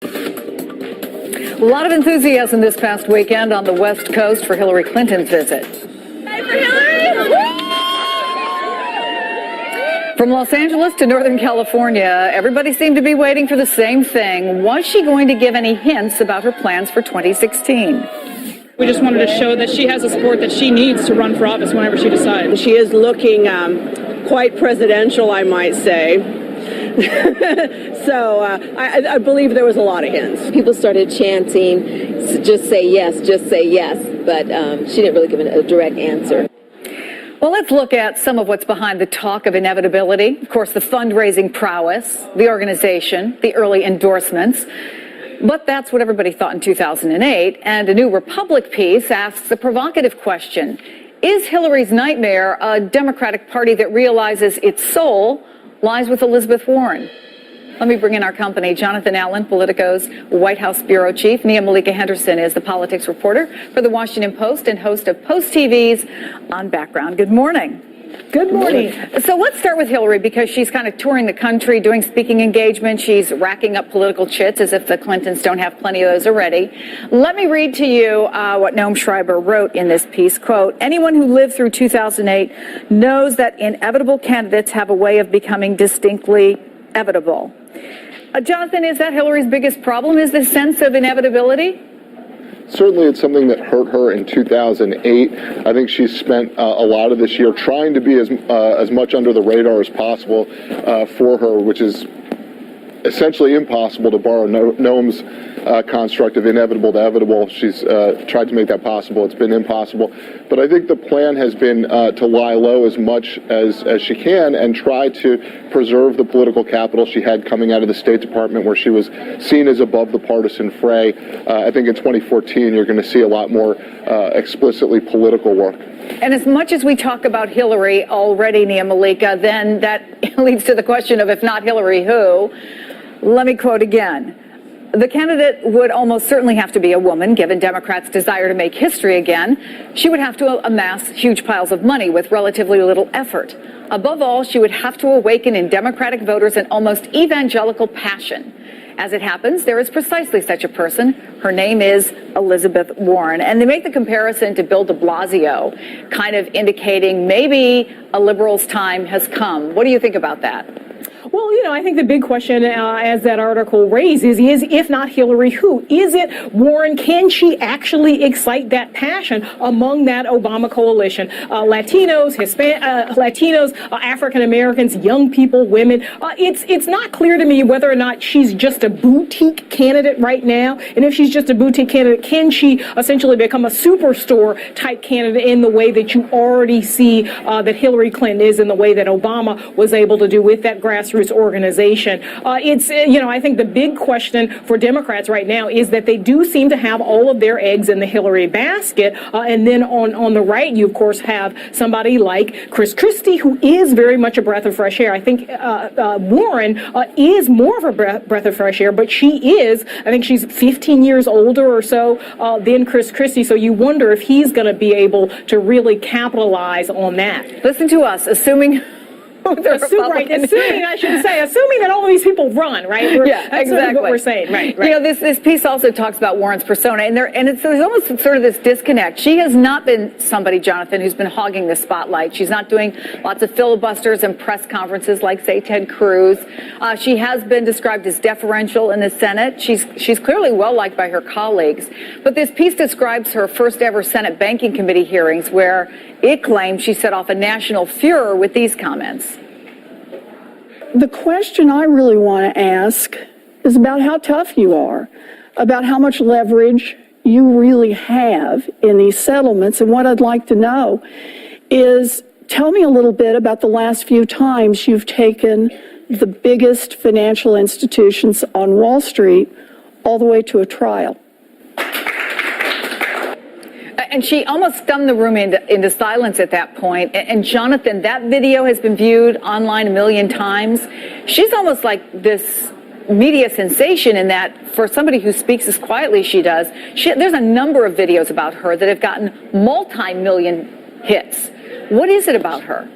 A lot of enthusiasm this past weekend on the West Coast for Hillary Clinton's visit. Hi for Hillary! From Los Angeles to Northern California, everybody seemed to be waiting for the same thing. Was she going to give any hints about her plans for 2016? We just wanted to show that she has the support that she needs to run for office whenever she decides. She is looking quite presidential, I might say. So I believe there was a lot of hints. People started chanting, just say yes, but she didn't really give a direct answer. Well, let's look at some of what's behind the talk of inevitability. Of course, the fundraising prowess, the organization, the early endorsements. But that's what everybody thought in 2008. And a new Republic piece asks a provocative question. Is Hillary's nightmare a Democratic Party that realizes its soul lies with Elizabeth Warren? Let me bring in our company. Jonathan Allen, Politico's White House bureau chief. Nia-Malika Henderson is the politics reporter for the Washington Post and host of Post TV's On Background. Good morning. Good morning. So let's start with Hillary, because she's kind of touring the country, doing speaking engagements. She's racking up political chits as if the Clintons don't have plenty of those already. Let me read to you what Noam Schreiber wrote in this piece. Quote, anyone who lived through 2008 knows that inevitable candidates have a way of becoming distinctly evitable. Jonathan, is that Hillary's biggest problem, is this sense of inevitability? Certainly, it's something that hurt her in 2008. I think she's spent a lot of this year trying to be as much under the radar as possible for her, which is essentially impossible, to borrow Noam's construct of inevitable to evitable. She's tried to make that possible. It's been impossible. But I think the plan has been to lie low as much as she can and try to preserve the political capital she had coming out of the State Department, where she was seen as above the partisan fray. I think in 2014 you're going to see a lot more explicitly political work. And as much as we talk about Hillary already, Nia-Malika, then that leads to the question of, if not Hillary, who? Let me quote again. The candidate would almost certainly have to be a woman, given Democrats' desire to make history again. She would have to amass huge piles of money with relatively little effort. Above all, she would have to awaken in Democratic voters an almost evangelical passion. As it happens, there is precisely such a person. Her name is Elizabeth Warren. And they make the comparison to Bill de Blasio, kind of indicating maybe a liberal's time has come. What do you think about that? Well, I think the big question, as that article raises, is if not Hillary, who? Is it Warren? Can she actually excite that passion among that Obama coalition? Latinos, African Americans, young people, women. It's not clear to me whether or not she's just a boutique candidate right now. And if she's just a boutique candidate, can she essentially become a superstore type candidate in the way that you already see that Hillary Clinton is, in the way that Obama was able to do with that grassroots organization? I think the big question for Democrats right now is that they do seem to have all of their eggs in the Hillary basket. And then on the right, you, of course, have somebody like Chris Christie, who is very much a breath of fresh air. I think Warren is more of a breath of fresh air, but I think she's 15 years older or so than Chris Christie. So you wonder if he's going to be able to really capitalize on that. Listen to us, assuming assuming that all of these people run, right? That's sort of what we're saying, right? This piece also talks about Warren's persona, and there's almost sort of this disconnect. She has not been somebody, Jonathan, who's been hogging the spotlight. She's not doing lots of filibusters and press conferences like, say, Ted Cruz. She has been described as deferential in the Senate. She's clearly well liked by her colleagues. But this piece describes her first ever Senate Banking Committee hearings, where it claims she set off a national furor with these comments. The question I really want to ask is about how tough you are, about how much leverage you really have in these settlements. And what I'd like to know is, tell me a little bit about the last few times you've taken the biggest financial institutions on Wall Street all the way to a trial. And she almost stunned the room into silence at that point. And Jonathan, that video has been viewed online 1 million times. She's almost like this media sensation in that, for somebody who speaks as quietly as she does, there's a number of videos about her that have gotten multi-million hits. What is it about her?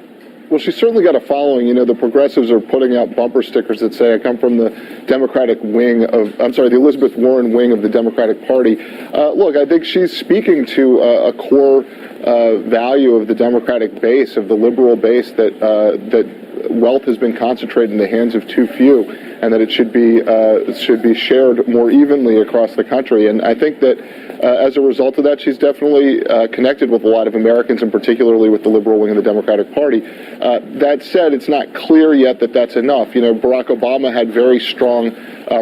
Well, she's certainly got a following. You know, the progressives are putting out bumper stickers that say, I come from the the Elizabeth Warren wing of the Democratic Party. Look, I think she's speaking to a core value of the Democratic base, of the liberal base, that wealth has been concentrated in the hands of too few, and that it should be shared more evenly across the country. And I think that as a result of that, she's definitely connected with a lot of Americans, and particularly with the liberal wing of the Democratic Party. That said, it's not clear yet that that's enough. You know, Barack Obama had very strong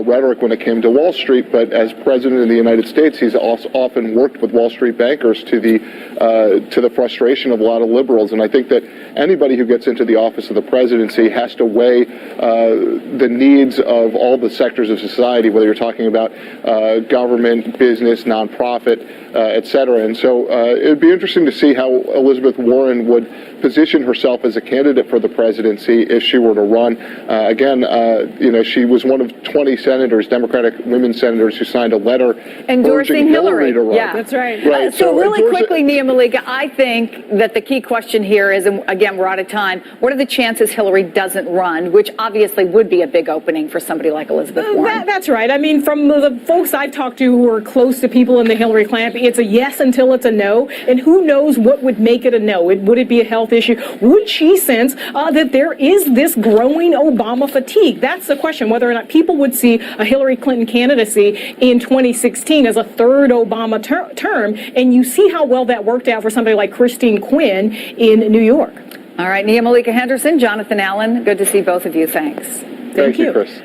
rhetoric when it came to Wall Street, but as president of the United States, he's also often worked with Wall Street bankers to the frustration of a lot of liberals. And I think that anybody who gets into the office of the presidency has to weigh the needs of all the sectors of society, whether you're talking about government, business, nonprofit, et cetera. And so it would be interesting to see how Elizabeth Warren would position herself as a candidate for the presidency if she were to run. Again, she was one of 20 senators, Democratic women senators, who signed a letter endorsing Hillary to run. Yeah, that's right. Right. So really quickly, Nia-Malika, I think that the key question here is, and again, we're out of time, what are the chances Hillary doesn't run, which obviously would be a big opening for somebody like Elizabeth Warren? That's right. I mean, from the folks I've talked to who are close to people in the Hillary camp, it's a yes until it's a no. And who knows what would make it a no? Would it be a health issue? Would she sense that there is this growing Obama fatigue? That's the question, whether or not people would see a Hillary Clinton candidacy in 2016 as a third Obama term. And you see how well that worked out for somebody like Christine Quinn in New York. All right, Nia-Malika Henderson, Jonathan Allen, good to see both of you. Thanks. Thank you, Chris.